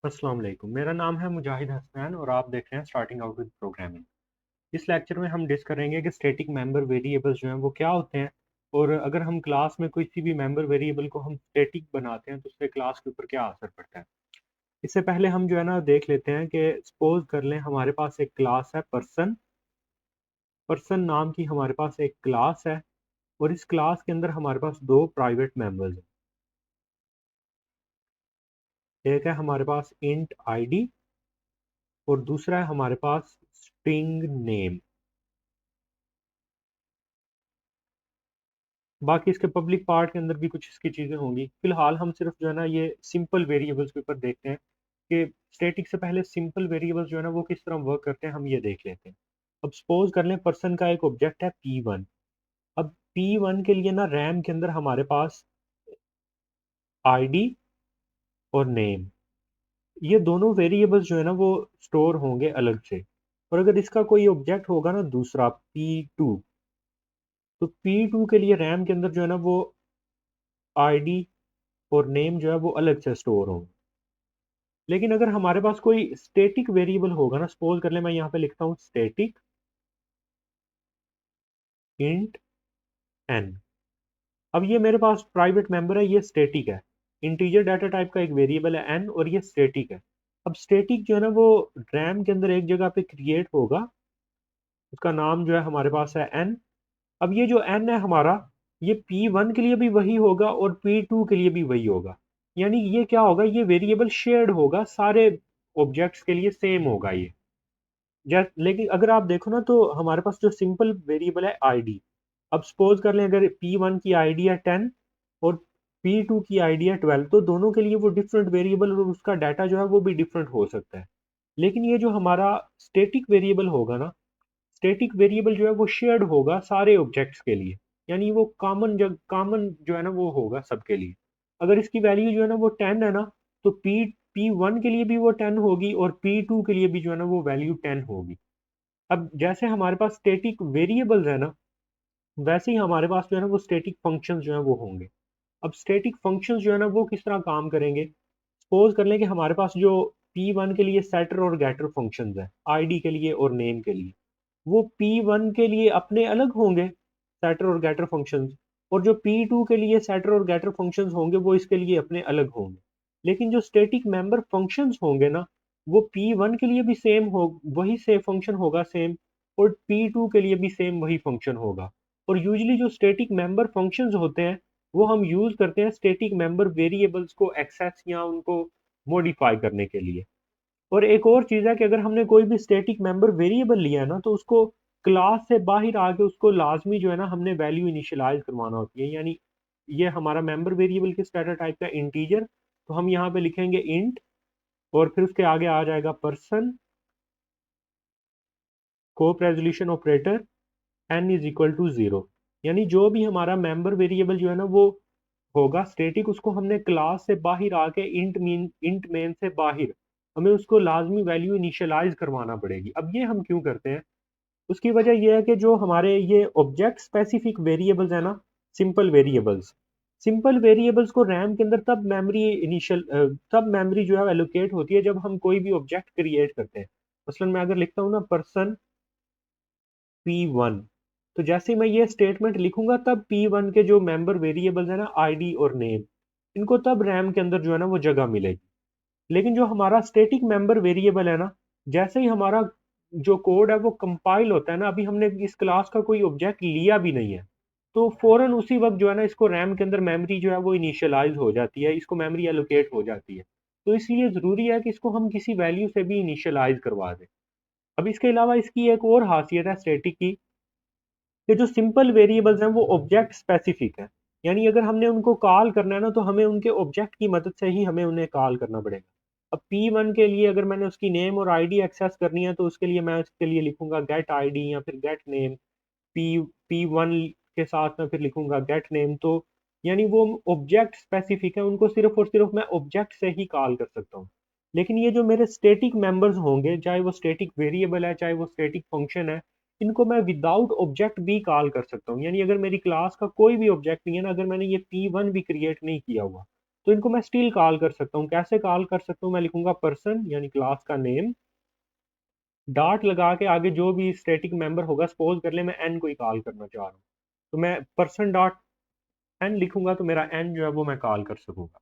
अस्सलाम वालेकुम। मेरा नाम है मुजाहिद हसनैन और आप देख रहे हैं स्टार्टिंग आउट विद प्रोग्रामिंग। इस लेक्चर में हम डिस्कस करेंगे कि स्टैटिक मेंबर वेरिएबल्स जो हैं वो क्या होते हैं, और अगर हम क्लास में किसी भी मेंबर वेरिएबल को हम स्टैटिक बनाते हैं तो उससे क्लास के ऊपर क्या असर पड़ता है। इससे पहले हम जो है ना देख लेते हैं कि सपोज कर लें हमारे पास एक क्लास है पर्सन। पर्सन नाम की हमारे पास एक क्लास है और इस क्लास के अंदर हमारे पास दो प्राइवेट मेंबर्स हैं। एक है हमारे पास इंट आईडी और दूसरा है हमारे पास स्ट्रिंग नेम। बाकी इसके पब्लिक पार्ट के अंदर भी कुछ इसकी चीज़ें होंगी। फिलहाल हम सिर्फ जो है ना ये सिंपल वेरिएबल्स के ऊपर देखते हैं कि स्टैटिक से पहले सिंपल वेरिएबल्स जो है ना वो किस तरह वर्क करते हैं, हम ये देख लेते हैं। अब सपोज कर लें पर्सन का एक ऑब्जेक्ट है P1। अब P1 के लिए ना रैम के अंदर हमारे पास आईडी और नेम, ये दोनों वेरिएबल्स जो है ना वो स्टोर होंगे अलग से। और अगर इसका कोई ऑब्जेक्ट होगा ना दूसरा P2, तो P2 के लिए रैम के अंदर जो है ना वो आईडी और नेम जो है वो अलग से स्टोर होंगे। लेकिन अगर हमारे पास कोई स्टैटिक वेरिएबल होगा ना, सपोज कर ले मैं यहाँ पे लिखता हूँ स्टैटिक इंट एन। अब ये मेरे पास प्राइवेट मेंबर है, ये स्टैटिक है। इंटीजर डाटा टाइप का एक वेरिएबल है एन और ये स्टैटिक है। अब स्टैटिक जो है ना वो रैम के अंदर एक जगह पे क्रिएट होगा, उसका नाम जो है हमारे पास है एन। अब ये जो एन है हमारा, ये P1 के लिए भी वही होगा और P2 के लिए भी वही होगा। यानी ये क्या होगा, ये वेरिएबल शेयर्ड होगा, सारे ऑब्जेक्ट्स के लिए सेम होगा ये। लेकिन अगर आप देखो ना तो हमारे पास जो सिंपल वेरिएबल है आईडी। अब सपोज कर लें अगर P1 की आईडी है 10 और P2 की आईडी है 12, तो दोनों के लिए वो डिफरेंट वेरिएबल और उसका डाटा जो है वो भी डिफरेंट हो सकता है। लेकिन ये जो हमारा स्टैटिक वेरिएबल होगा ना, स्टैटिक वेरिएबल जो है वो शेयर्ड होगा सारे ऑब्जेक्ट्स के लिए। यानी वो कॉमन जो है ना वो होगा सबके लिए। अगर इसकी वैल्यू जो है ना वो 10 है ना, तो P1 के लिए भी वो 10 होगी और P2 के लिए भी जो है ना वो वैल्यू 10 होगी। अब जैसे हमारे पास स्टैटिक वेरिएबल्स है ना, वैसे ही हमारे पास जो है ना वो स्टैटिक फंक्शंस जो है वो होंगे। अब स्टैटिक फंक्शंस जो है ना वो किस तरह काम करेंगे। सपोज कर लें कि हमारे पास जो P1 के लिए सेटर और गेटर फंक्शंस है आईडी के लिए और नेम के लिए, वो P1 के लिए अपने अलग होंगे सेटर और गेटर फंक्शंस, और जो P2 के लिए सेटर और गेटर फंक्शंस होंगे वो इसके लिए अपने अलग होंगे। लेकिन जो स्टैटिक मेंबर फंक्शंस होंगे ना, वो P1 के लिए भी सेम हो, वही से फंक्शन होगा सेम, और P2 के लिए भी सेम वही फंक्शन होगा। और यूजली जो स्टैटिक मेंबर फंक्शंस होते हैं वो हम यूज करते हैं स्टैटिक मेंबर वेरिएबल्स को एक्सेस या उनको मॉडिफाई करने के लिए। और एक और चीज़ है कि अगर हमने कोई भी स्टैटिक मेंबर वेरिएबल लिया है ना, तो उसको क्लास से बाहर आके उसको लाजमी जो है ना हमने वैल्यू इनिशियलाइज करवाना होती है। यानी ये हमारा मेंबर वेरिएबल किस डाटा टाइप का, इंटीजर, तो हम यहाँ पे लिखेंगे इंट और फिर उसके आगे आ जाएगा person, scope resolution operator, N is equal to zero. यानी जो भी हमारा मेंबर वेरिएबल जो है ना वो होगा स्टैटिक, उसको हमने क्लास से बाहर आके इंट मेन से बाहर हमें उसको लाजमी वैल्यू इनिशियलाइज करवाना पड़ेगी। अब ये हम क्यों करते हैं, उसकी वजह यह है कि जो हमारे ये ऑब्जेक्ट स्पेसिफिक वेरिएबल्स है ना, सिंपल वेरिएबल्स, सिंपल वेरिएबल्स को रैम के अंदर तब मेमोरी जो है एलोकेट होती है जब हम कोई भी ऑब्जेक्ट क्रिएट करते हैं। मसलन मैं अगर लिखता हूँ ना पर्सन P1, तो जैसे ही मैं ये स्टेटमेंट लिखूंगा तब P1 के जो मेंबर वेरिएबल्स है ना आईडी और नेम, इनको तब रैम के अंदर जो है ना वो जगह मिलेगी। लेकिन जो हमारा स्टैटिक मेंबर वेरिएबल है ना, जैसे ही हमारा जो कोड है वो कंपाइल होता है ना, अभी हमने इस क्लास का कोई ऑब्जेक्ट लिया भी नहीं है, तो फौरन उसी वक्त जो है ना इसको रैम के अंदर मेमोरी जो है वो इनिशियलाइज हो जाती है, इसको मेमोरी एलोकेट हो जाती है। तो इसलिए ज़रूरी है कि इसको हम किसी वैल्यू से भी इनिशियलाइज करवा दें। अब इसके अलावा इसकी एक और खासियत है स्टैटिक की, कि जो सिंपल वेरिएबल्स हैं वो ऑब्जेक्ट स्पेसिफिक है। यानी अगर हमने उनको कॉल करना है ना, तो हमें उनके ऑब्जेक्ट की मदद से ही हमें उन्हें कॉल करना पड़ेगा। अब P1 के लिए अगर मैंने उसकी नेम और आईडी एक्सेस करनी है, तो उसके लिए मैं उसके लिए लिखूंगा गेट आईडी या फिर गेट नेम। P1 के साथ मैं फिर लिखूंगा गेट नेम। तो यानी वो ऑब्जेक्ट स्पेसिफिक है, उनको सिर्फ और सिर्फ मैं ऑब्जेक्ट से ही कॉल कर सकता हूँ। लेकिन ये जो मेरे स्टैटिक मेंबर्स होंगे, चाहे वो स्टैटिक वेरिएबल है चाहे वो स्टैटिक फंक्शन है, इनको मैं विदाउट ऑब्जेक्ट भी कॉल कर सकता हूँ। यानी अगर मेरी क्लास का कोई भी ऑब्जेक्ट नहीं है ना, अगर मैंने ये P1 भी क्रिएट नहीं किया हुआ, तो इनको मैं स्टिल कॉल कर सकता हूँ। कैसे कॉल कर सकता हूँ? मैं लिखूंगा पर्सन यानी क्लास का नेम, डॉट लगा के आगे जो भी स्टैटिक मेंबर होगा, सपोज कर ले मैं एन को ही कॉल करना चाह रहा हूँ, तो मैं पर्सन डॉट एन लिखूंगा तो मेरा एन जो है वो मैं कॉल कर सकूंगा।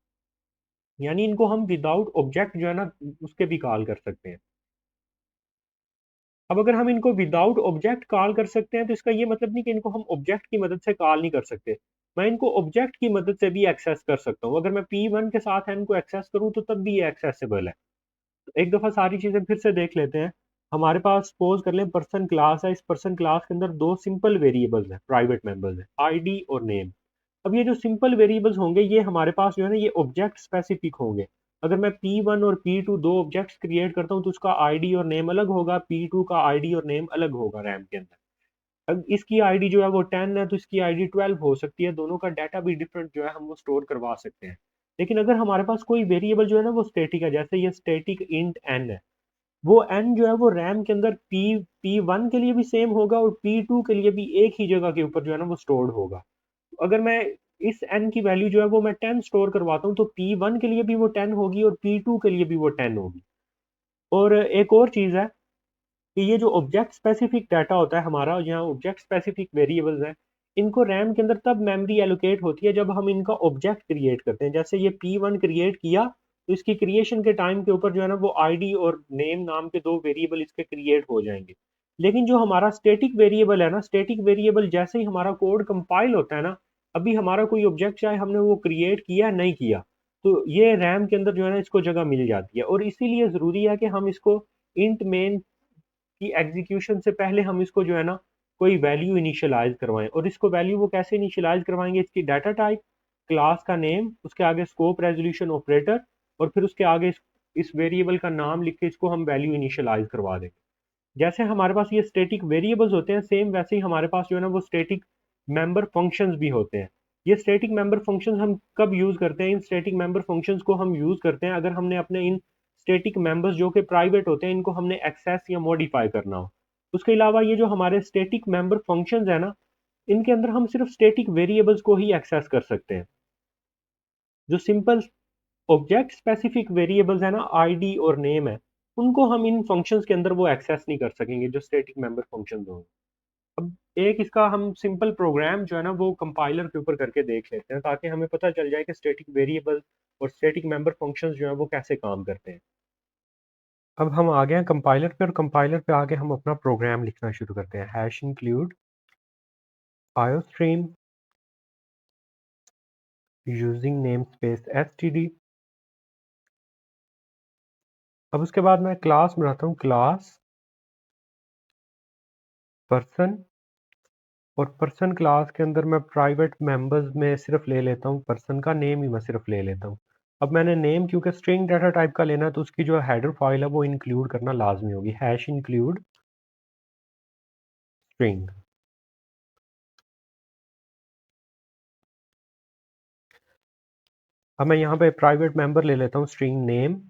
यानी इनको हम विदाउट ऑब्जेक्ट जो है ना उसके भी कॉल कर सकते हैं। अब अगर हम इनको विदाउट ऑब्जेक्ट कॉल कर सकते हैं तो इसका ये मतलब नहीं कि इनको हम ऑब्जेक्ट की मदद से कॉल नहीं कर सकते। मैं इनको ऑब्जेक्ट की मदद से भी एक्सेस कर सकता हूँ। अगर मैं P1 के साथ एन को एक्सेस करूँ तो तब भी ये एक्सेसिबल है। तो एक दफ़ा सारी चीज़ें फिर से देख लेते हैं। हमारे पास सपोज कर लें पर्सन क्लास है, इस पर्सन क्लास के अंदर दो सिंपल वेरिएबल्स हैं, प्राइवेट मेंबर्स हैं, आईडी और नेम। अब ये जो सिंपल वेरिएबल्स होंगे ये हमारे पास जो है ना ये ऑब्जेक्ट स्पेसिफिक होंगे। अगर मैं P1 और P2 दो ऑब्जेक्ट्स क्रिएट करता हूँ तो उसका आईडी और नेम अलग होगा, P2 का आईडी और नेम अलग होगा रैम के अंदर। अब इसकी आईडी जो है वो 10 है तो इसकी आईडी 12 हो सकती है, दोनों का डाटा भी डिफरेंट जो है हम वो स्टोर करवा सकते हैं। लेकिन अगर हमारे पास कोई वेरिएबल जो है ना वो स्टैटिक है, जैसे ये स्टैटिक इंट एन है, वो एन जो है वो रैम के अंदर P1 के लिए भी सेम होगा और P2 के लिए भी एक ही जगह के ऊपर जो है ना वो स्टोर्ड होगा। अगर मैं इस एन की वैल्यू जो है वो मैं 10 स्टोर करवाता हूँ तो P1 के लिए भी वो 10 होगी और P2 के लिए भी वो 10 होगी। और एक और चीज़ है कि ये जो ऑब्जेक्ट स्पेसिफिक डाटा होता है हमारा, यहाँ ऑब्जेक्ट स्पेसिफिक वेरिएबल्स हैं, इनको रैम के अंदर तब मेमोरी एलोकेट होती है जब हम इनका ऑब्जेक्ट क्रिएट करते हैं। जैसे ये P1 क्रिएट किया तो इसकी क्रिएशन के टाइम के ऊपर जो है ना वो आईडी और नेम नाम के दो वेरिएबल इसके क्रिएट हो जाएंगे। लेकिन जो हमारा स्टैटिक वेरिएबल है ना, स्टैटिक वेरिएबल जैसे ही हमारा कोड कंपाइल होता है ना, अभी हमारा कोई ऑब्जेक्ट चाहे हमने वो क्रिएट किया नहीं किया, तो ये रैम के अंदर जो है ना इसको जगह मिल जाती है। और इसीलिए ज़रूरी है कि हम इसको इंट मेन कि एग्जीक्यूशन से पहले हम इसको जो है ना कोई वैल्यू इनिशियलाइज करवाएं। और इसको वैल्यू वो कैसे इनिशियलाइज करवाएंगे? इसकी डाटा टाइप, क्लास का नेम, उसके आगे स्कोप रेजोल्यूशन ऑपरेटर, और फिर उसके आगे इस वेरिएबल का नाम लिख के इसको हम वैल्यू इनिशियलाइज करवा देंगे। जैसे हमारे पास ये स्टैटिक वेरिएबल्स होते हैं, सेम वैसे ही हमारे पास जो है ना वो स्टैटिक मेंबर फंक्शंस भी होते हैं। ये स्टैटिक मेंबर फंक्शंस हम कब यूज करते हैं? इन स्टैटिक मेंबर फंक्शंस को हम यूज करते हैं अगर हमने अपने इन स्टैटिक मेंबर्स जो कि प्राइवेट होते हैं इनको हमने एक्सेस या मॉडिफाई करना हो। उसके अलावा ये जो हमारे स्टैटिक मेंबर फंक्शंस है ना, इनके अंदर हम सिर्फ स्टैटिक वेरिएबल्स को ही एक्सेस कर सकते हैं। जो सिंपल ऑब्जेक्ट स्पेसिफिक वेरिएबल्स है ना, आईडी और नेम है, उनको हम इन फंक्शंस के अंदर वो एक्सेस नहीं कर सकेंगे जो स्टैटिक मेंबर फंक्शंस होंगे। अब एक इसका हम सिंपल प्रोग्राम जो है ना वो कंपाइलर के ऊपर करके देख लेते हैं ताकि हमें पता चल जाए कि स्टैटिक वेरिएबल और स्टैटिक मेंबर फंक्शंस जो है वो कैसे काम करते हैं। अब हम आ गए हैं कंपाइलर पे और कंपाइलर पे आके हम अपना प्रोग्राम लिखना शुरू करते हैं। Hash include iostream using name space STD. अब उसके बाद मैं क्लास बनाता हूँ, क्लास पर्सन, और पर्सन क्लास के अंदर मैं प्राइवेट मेंबर्स में सिर्फ ले लेता हूँ पर्सन का नेम ही मैं सिर्फ ले लेता हूँ। अब मैंने नेम क्योंकि स्ट्रिंग डाटा टाइप का लेना है तो उसकी जो हेडर फाइल है वो इंक्लूड करना लाजमी होगी, हैश इंक्लूड स्ट्रिंग। अब मैं यहाँ पे प्राइवेट मेंबर ले लेता हूँ स्ट्रिंग नेम।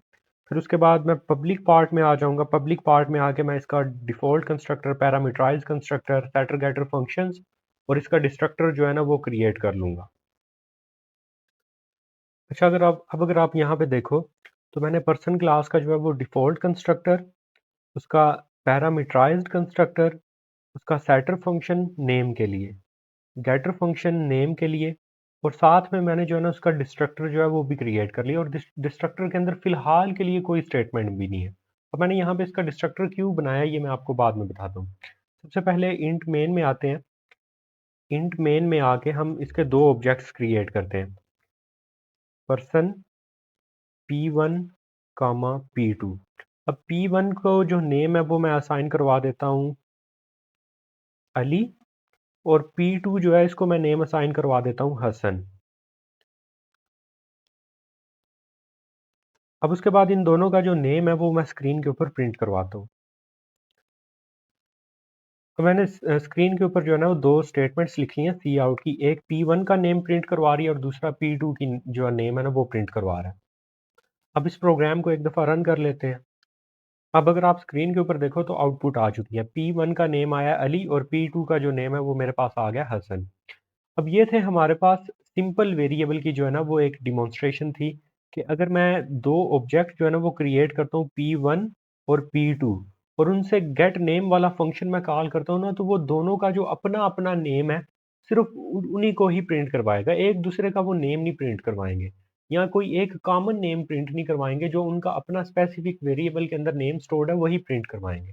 फिर उसके बाद मैं पब्लिक पार्ट में आ जाऊँगा। पब्लिक पार्ट में आके मैं इसका default constructor, parameterise constructor, setter getter functions और इसका डिस्ट्रक्टर जो है ना वो क्रिएट कर लूँगा। अच्छा, अगर आप यहाँ पे देखो तो मैंने पर्सन क्लास का जो है वो डिफ़ॉल्ट कंस्ट्रक्टर, उसका पैरामीटराइज्ड कंस्ट्रक्टर, उसका सेटर फंक्शन नेम के लिए, गेटर फंक्शन नेम के लिए, और साथ में मैंने जो है ना उसका डिस्ट्रक्टर जो है वो भी क्रिएट कर लिया। और डिस्ट्रक्टर के अंदर फ़िलहाल के लिए कोई स्टेटमेंट भी नहीं है। अब मैंने यहाँ पे इसका डिस्ट्रक्टर क्यों बनाया ये मैं आपको बाद में बताता हूँ। सबसे पहले इंट मेन में आते हैं। इंट मेन में आके हम इसके दो ऑब्जेक्ट्स क्रिएट करते हैं, पर्सन P1 कामा P2। अब P1 को जो नेम है वो मैं असाइन करवा देता हूँ अली, और P2 जो है इसको मैं नेम असाइन करवा देता हूँ हसन। अब उसके बाद इन दोनों का जो नेम है वो मैं स्क्रीन के ऊपर प्रिंट करवाता हूँ। तो मैंने स्क्रीन के ऊपर जो है ना वो दो स्टेटमेंट्स लिखी हैं सी आउट की, एक P1 का नेम प्रिंट करवा रही है और दूसरा P2 की जो नेम है ना वो प्रिंट करवा रहा है। अब इस प्रोग्राम को एक दफ़ा रन कर लेते हैं। अब अगर आप स्क्रीन के ऊपर देखो तो आउटपुट आ चुकी है, P1 का नेम आया अली और P2 का जो नेम है वो मेरे पास आ गया हसन। अब ये थे हमारे पास सिंपल वेरिएबल की जो है ना वो एक डिमॉन्स्ट्रेशन थी कि अगर मैं दो ऑब्जेक्ट जो है ना वो क्रिएट करता हूँ P1 और P2 और उनसे गेट नेम वाला फंक्शन मैं कॉल करता हूँ ना तो वो दोनों का जो अपना अपना नेम है सिर्फ उन्हीं को ही प्रिंट करवाएगा, एक दूसरे का वो नेम नहीं प्रिंट करवाएंगे या कोई एक कॉमन नेम प्रिंट नहीं करवाएंगे, जो उनका अपना स्पेसिफिक वेरिएबल के अंदर नेम स्टोर्ड है वही प्रिंट करवाएंगे।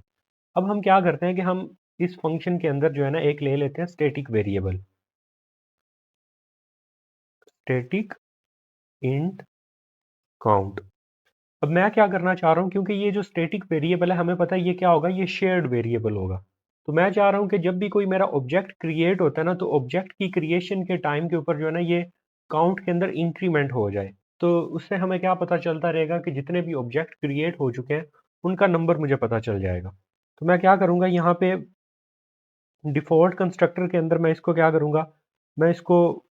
अब हम क्या करते हैं कि हम इस फंक्शन के अंदर जो है ना एक ले लेते हैं static variable, static int count. अब मैं क्या करना चाह रहा हूँ, क्योंकि ये जो स्टैटिक वेरिएबल है हमें पता है ये क्या होगा, ये शेयर्ड वेरिएबल होगा। तो मैं चाह रहा हूँ कि जब भी कोई मेरा ऑब्जेक्ट क्रिएट होता है ना तो ऑब्जेक्ट की क्रिएशन के टाइम के ऊपर जो है ना ये काउंट के अंदर इंक्रीमेंट हो जाए। तो उससे हमें क्या पता चलता रहेगा कि जितने भी ऑब्जेक्ट क्रिएट हो चुके हैं उनका नंबर मुझे पता चल जाएगा। तो मैं क्या करूँगा यहाँ पे डिफ़ॉल्ट कंस्ट्रक्टर के अंदर मैं इसको क्या करूँगा, मैं इसको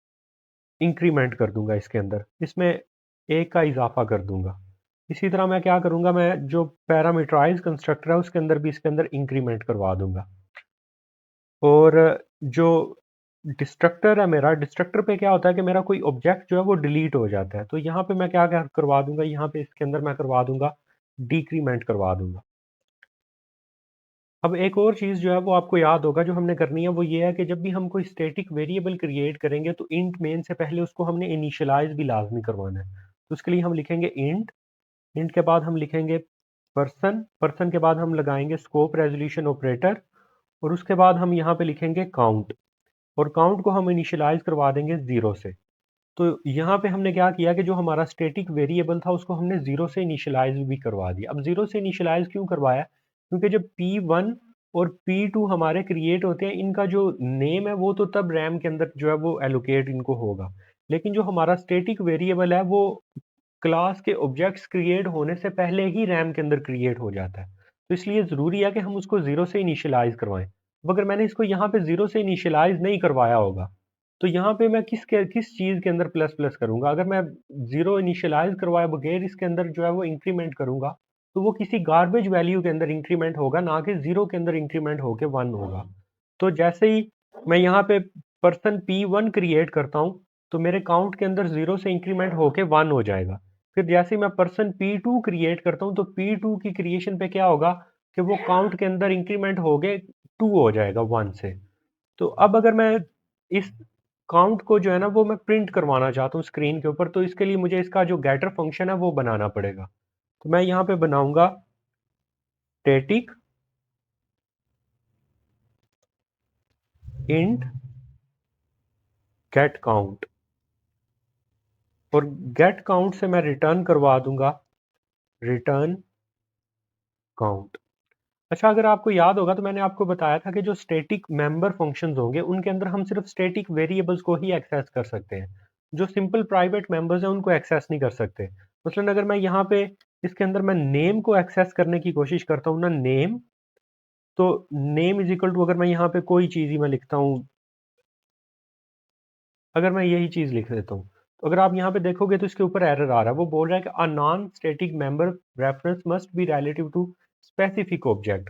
इंक्रीमेंट कर दूँगा इसके अंदर, इसमें 1 का इज़ाफ़ा कर दूँगा। इसी तरह मैं क्या करूँगा, मैं जो पैरामीटराइज़ कंस्ट्रक्टर है उसके अंदर भी इसके अंदर इंक्रीमेंट करवा दूँगा। और जो डिस्ट्रक्टर है मेरा, डिस्ट्रक्टर पे क्या होता है कि मेरा कोई ऑब्जेक्ट जो है वो डिलीट हो जाता है। तो यहाँ पे मैं क्या करवा दूँगा, यहाँ पे इसके अंदर मैं करवा दूँगा डिक्रीमेंट करवा दूँगा। अब एक और चीज़ जो है वो आपको याद होगा जो हमने करनी है, वो ये है कि जब भी हम कोई स्टैटिक वेरिएबल क्रिएट करेंगे तो इंट मेन से पहले उसको हमने इनिशियलाइज़ भी लाज़मी करवाना है। तो उसके लिए हम लिखेंगे इंट, इंट के बाद हम लिखेंगे पर्सन, पर्सन के बाद हम लगाएँगे स्कोप रेज़ोल्यूशन ऑपरेटर और उसके बाद हम यहाँ पे लिखेंगे काउंट और काउंट को हम इनिशियलाइज़ करवा देंगे 0 से। तो यहाँ पे हमने क्या किया कि जो हमारा स्टैटिक वेरिएबल था उसको हमने 0 से इनिशियलाइज़ भी करवा दिया। अब 0 से इनिशियलाइज़ क्यों करवाया? क्योंकि जब P1 और P2 हमारे क्रिएट होते हैं, इनका जो नेम है वो तो तब रैम के अंदर जो है वो एलोकेट इनको होगा। लेकिन जो हमारा स्टैटिक वेरिएबल है वो क्लास के ऑब्जेक्ट्स क्रिएट होने से पहले ही रैम के अंदर क्रिएट हो जाता है। तो इसलिए ज़रूरी है कि हम उसको 0 से इनिशियलाइज़ करवाएँ। अब अगर मैंने इसको यहाँ पे 0 से इनिशियलाइज़ नहीं करवाया होगा, तो यहाँ पे मैं किस चीज़ के अंदर प्लस प्लस करूँगा? अगर मैं 0 इनिशियलाइज़ करवाए बगैर इसके अंदर जो है वो इंक्रीमेंट करूँगा, तो वो किसी गार्बेज वैल्यू के अंदर इंक्रीमेंट होगा, ना कि 0 के अंदर इंक्रीमेंट होके 1 होगा। तो जैसे ही मैं यहाँ पे पर्सन P1 क्रिएट करता हूँ, तो मेरे काउंट के अंदर 0 से इंक्रीमेंट होके 1 हो जाएगा। फिर जैसे ही मैं पर्सन P2 क्रिएट करता हूँ, तो P2 की क्रिएशन पे क्या होगा कि वो काउंट के अंदर इंक्रीमेंट होके 2 हो जाएगा 1 से। तो अब अगर मैं इस काउंट को जो है ना वो मैं प्रिंट करवाना चाहता हूँ स्क्रीन के ऊपर, तो इसके लिए मुझे इसका जो गेटर फंक्शन है वो बनाना पड़ेगा। तो मैं यहाँ पे बनाऊंगा स्टैटिक इंट गेट काउंट और गेट काउंट से मैं रिटर्न करवा दूंगा रिटर्न काउंट। अच्छा, अगर आपको याद होगा तो मैंने आपको बताया था कि जो स्टैटिक मेंबर फंक्शंस होंगे उनके अंदर हम सिर्फ स्टैटिक वेरिएबल्स को ही एक्सेस कर सकते हैं। जो सिंपल प्राइवेट मेंबर्स हैं उनको एक्सेस नहीं कर सकते। मसलन अगर मैं यहाँ पे इसके अंदर मैं नेम को एक्सेस करने की कोशिश करता हूँ ना, नेम, तो नेम इज इक्वल टू, अगर मैं यहाँ पे कोई चीज़ ही मैं लिखता हूँ, अगर मैं यही चीज़ लिख देता हूँ, तो अगर आप यहाँ पे देखोगे तो इसके ऊपर एरर आ रहा है। वो बोल रहा है कि a non static member reference must be relative to specific object.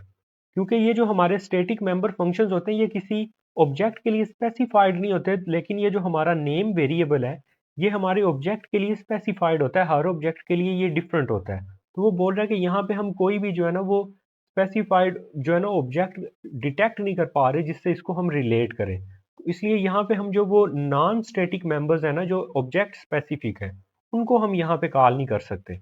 क्योंकि ये जो हमारे स्टैटिक मेंबर फंक्शंस होते हैं ये किसी ऑब्जेक्ट के लिए स्पेसिफाइड नहीं होते, लेकिन ये जो हमारा नेम वेरिएबल है ये हमारे ऑब्जेक्ट के लिए स्पेसिफाइड होता है, हर ऑब्जेक्ट के लिए ये डिफरेंट होता है। तो वो बोल रहा है कि यहाँ पे हम कोई भी जो है ना वो स्पेसिफाइड जो है ना ऑब्जेक्ट डिटेक्ट नहीं कर पा रहे जिससे इसको हम रिलेट करें। तो इसलिए यहाँ पे हम जो वो नॉन स्टैटिक मेंबर्स है ना जो ऑब्जेक्ट स्पेसिफिक है उनको हम यहाँ पे कॉल नहीं कर सकते।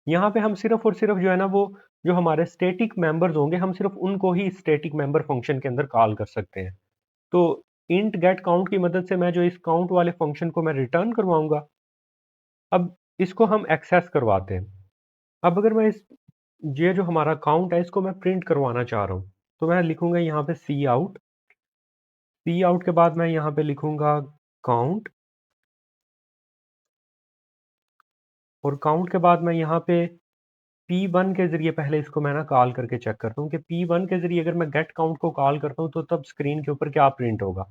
यहाँ पे हम सिर्फ और सिर्फ जो है ना वो जो हमारे स्टैटिक मेंबर्स होंगे हम सिर्फ उनको ही स्टैटिक मेंबर फंक्शन के अंदर कॉल कर सकते हैं। तो इंट गेट काउंट की मदद से मैं जो इस काउंट वाले फंक्शन को मैं रिटर्न करवाऊंगा। अब इसको हम एक्सेस करवाते हैं। अब अगर मैं इस ये जो हमारा काउंट है इसको मैं प्रिंट करवाना चाह रहा हूँ, तो मैं लिखूंगा यहाँ पे सी आउट, सी आउट के बाद मैं यहाँ पे लिखूंगा काउंट और काउंट के बाद मैं यहाँ पे P1 के ज़रिए पहले इसको मैं ना कॉल करके चेक करता हूँ कि P1 के ज़रिए अगर मैं गेट काउंट को कॉल करता हूँ तो तब स्क्रीन के ऊपर क्या प्रिंट होगा।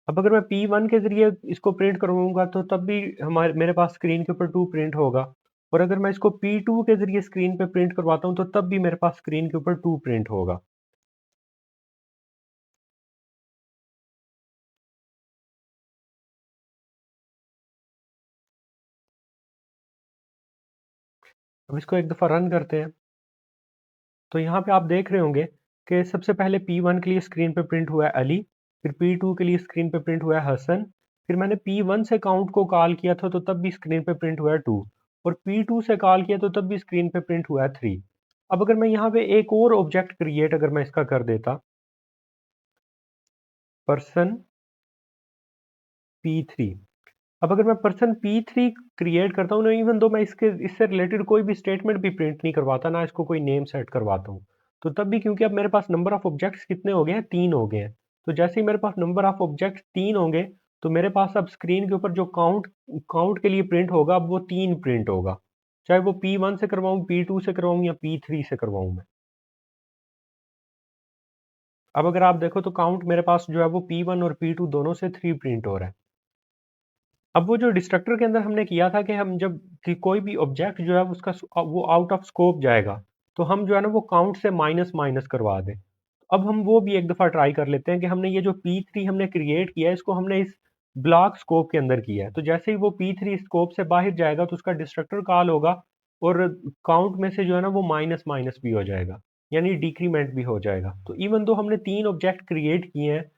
अब अगर मैं P1 के ज़रिए इसको प्रिंट करवाऊंगा तो तब भी हमारे मेरे पास स्क्रीन के ऊपर 2 प्रिंट होगा और अगर मैं इसको P2 के ज़रिए स्क्रीन पे प्रिंट करवाता हूँ तो तब भी मेरे पास स्क्रीन के ऊपर 2 प्रिंट होगा। अब इसको एक दफ़ा रन करते हैं। तो यहाँ पे आप देख रहे होंगे कि सबसे पहले P1 के लिए स्क्रीन पे प्रिंट हुआ है अली, फिर P2 के लिए स्क्रीन पे प्रिंट हुआ है हसन, फिर मैंने P1 से काउंट को कॉल किया था तो तब भी स्क्रीन पे प्रिंट हुआ है 2, और P2 से कॉल किया तो तब भी स्क्रीन पे प्रिंट हुआ है 3। अब अगर मैं यहाँ पे एक और ऑब्जेक्ट क्रिएट अगर मैं इसका कर देता, पर्सन P3, अब अगर मैं पर्सन P3 क्रिएट करता हूँ ना, इवन दो मैं इससे रिलेटेड कोई भी स्टेटमेंट भी प्रिंट नहीं करवाता ना, इसको कोई नेम सेट करवाता हूँ, तो तब भी क्योंकि अब मेरे पास नंबर ऑफ ऑब्जेक्ट्स कितने हो गए हैं, 3 हो गए हैं। तो जैसे ही मेरे पास नंबर ऑफ ऑब्जेक्ट्स 3 होंगे, तो मेरे पास अब स्क्रीन के ऊपर जो काउंट काउंट के लिए प्रिंट होगा, अब वो 3 प्रिंट होगा, चाहे वो P1 से करवाऊँ, P2 से करवाऊँ या P3 से करवाऊँ मैं। अब अगर आप देखो तो काउंट मेरे पास जो है वो P1 और P2 दोनों से 3 प्रिंट हो रहा है। अब वो जो डिस्ट्रक्टर के अंदर हमने किया था कि हम जब कि कोई भी ऑब्जेक्ट जो है उसका वो आउट ऑफ स्कोप जाएगा, तो हम जो है ना वो काउंट से माइनस माइनस करवा दें। अब हम वो भी एक दफ़ा ट्राई कर लेते हैं कि हमने ये जो P3 हमने क्रिएट किया है, इसको हमने इस ब्लॉक स्कोप के अंदर किया है। तो जैसे ही वो P3 स्कोप से बाहर जाएगा तो उसका डिस्ट्रक्टर कॉल होगा, और काउंट में से जो है ना वो माइनस माइनस भी हो जाएगा, यानी डिक्रीमेंट भी हो जाएगा। तो इवन दो हमने 3 ऑब्जेक्ट क्रिएट किए हैं,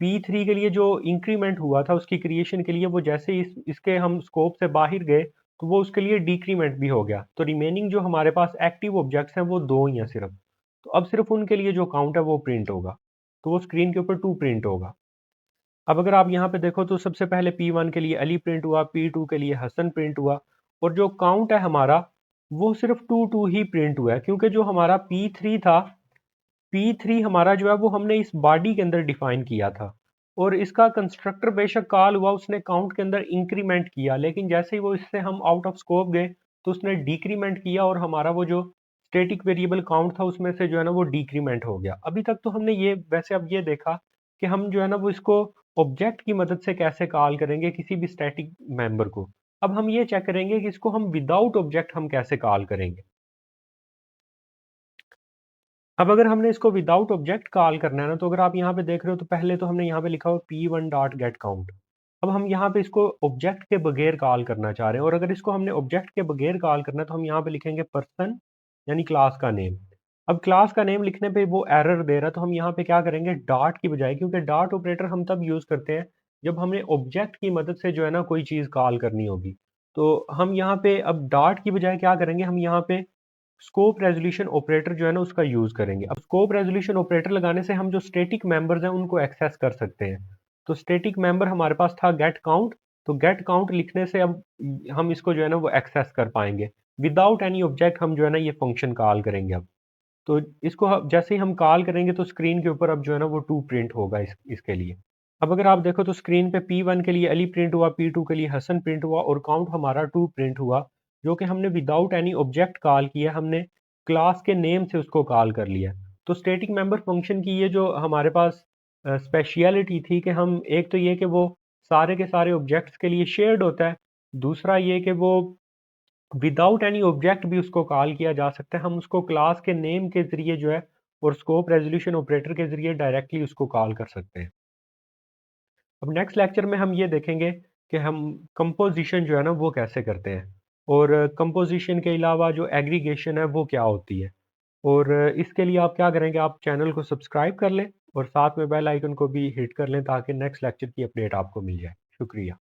P3 के लिए जो इंक्रीमेंट हुआ था उसकी क्रिएशन के लिए, वो जैसे ही इसके हम स्कोप से बाहर गए, तो वो उसके लिए डिक्रीमेंट भी हो गया। तो रिमेनिंग जो हमारे पास एक्टिव ऑब्जेक्ट्स हैं वो 2 ही हैं सिर्फ। तो अब सिर्फ उनके लिए जो काउंट है वो प्रिंट होगा। तो वो स्क्रीन के ऊपर 2 प्रिंट होगा। अब अगर आप यहाँ पे देखो तो सबसे पहले P1 के लिए अली प्रिंट हुआ, P2 के लिए हसन प्रिंट हुआ, और जो काउंट है हमारा वो सिर्फ 2 ही प्रिंट हुआ है, क्योंकि जो हमारा P3 था, P3 हमारा जो है वो हमने इस बॉडी के अंदर डिफाइन किया था, और इसका कंस्ट्रक्टर बेशक कॉल हुआ, उसने काउंट के अंदर इंक्रीमेंट किया, लेकिन जैसे ही वो इससे हम आउट ऑफ स्कोप गए तो उसने डिक्रीमेंट किया, और हमारा वो जो स्टैटिक वेरिएबल काउंट था उसमें से जो है ना वो डिक्रीमेंट हो गया। अभी तक तो हमने ये वैसे अब ये देखा कि हम जो है ना वो इसको ऑब्जेक्ट की मदद से कैसे कॉल करेंगे किसी भी स्टैटिक मेंबर को। अब हम ये चेक करेंगे कि इसको हम विदाउट ऑब्जेक्ट हम कैसे कॉल करेंगे। अब अगर हमने इसको विदाउट ऑब्जेक्ट कॉल करना है ना, तो अगर आप यहाँ पे देख रहे हो तो पहले तो हमने यहाँ पे लिखा हुआ P1 डॉट गेट काउंट। अब हम यहाँ पे इसको ऑब्जेक्ट के बगैर कॉल करना चाह रहे हैं, और अगर इसको हमने ऑब्जेक्ट के बगैर कॉल करना है तो हम यहाँ पे लिखेंगे पर्सन, यानी क्लास का नेम। अब क्लास का नेम लिखने पे वो एरर दे रहा है, तो हम यहाँ पे क्या करेंगे, डॉट की बजाय, क्योंकि डॉट ऑपरेटर हम तब यूज़ करते हैं जब हमने ऑब्जेक्ट की मदद से जो है ना कोई चीज़ कॉल करनी होगी। तो हम यहाँ पे अब डॉट की बजाय क्या करेंगे, हम यहाँ पे स्कोप रेजोल्यूशन ऑपरेटर जो है ना उसका यूज़ करेंगे। अब स्कोप रेजोल्यूशन ऑपरेटर लगाने से हम जो स्टैटिक मेंबर्स हैं उनको एक्सेस कर सकते हैं। तो स्टैटिक मेंबर हमारे पास था गेट काउंट, तो गेट काउंट लिखने से अब हम इसको जो है ना वो एक्सेस कर पाएंगे। विदाउट एनी ऑब्जेक्ट हम जो है ना ये फंक्शन कॉल करेंगे अब। तो इसको जैसे ही हम कॉल करेंगे तो स्क्रीन के ऊपर अब जो है ना वो 2 प्रिंट होगा इसके लिए। अब अगर आप देखो तो स्क्रीन पे P1 के लिए अली प्रिंट हुआ, P2 के लिए हसन प्रिंट हुआ, और काउंट हमारा 2 प्रिंट हुआ, जो कि हमने विदाउट एनी ऑब्जेक्ट कॉल किया, हमने क्लास के नेम से उसको कॉल कर लिया। तो स्टैटिक मेंबर फंक्शन की ये जो हमारे पास स्पेशलिटी थी कि हम एक तो ये कि वो सारे के सारे ऑब्जेक्ट्स के लिए शेयर्ड होता है, दूसरा ये कि वो विदाउट एनी ऑब्जेक्ट भी उसको कॉल किया जा सकता है। हम उसको क्लास के नेम के ज़रिए जो है और स्कोप रेजोल्यूशन ऑपरेटर के ज़रिए डायरेक्टली उसको कॉल कर सकते हैं। अब नेक्स्ट लेक्चर में हम ये देखेंगे कि हम कंपोजिशन जो है ना वो कैसे करते हैं, और कंपोजिशन के अलावा जो एग्रीगेशन है वो क्या होती है। और इसके लिए आप क्या करेंगे, आप चैनल को सब्सक्राइब कर लें और साथ में बेल आइकन को भी हिट कर लें ताकि नेक्स्ट लेक्चर की अपडेट आपको मिल जाए। शुक्रिया।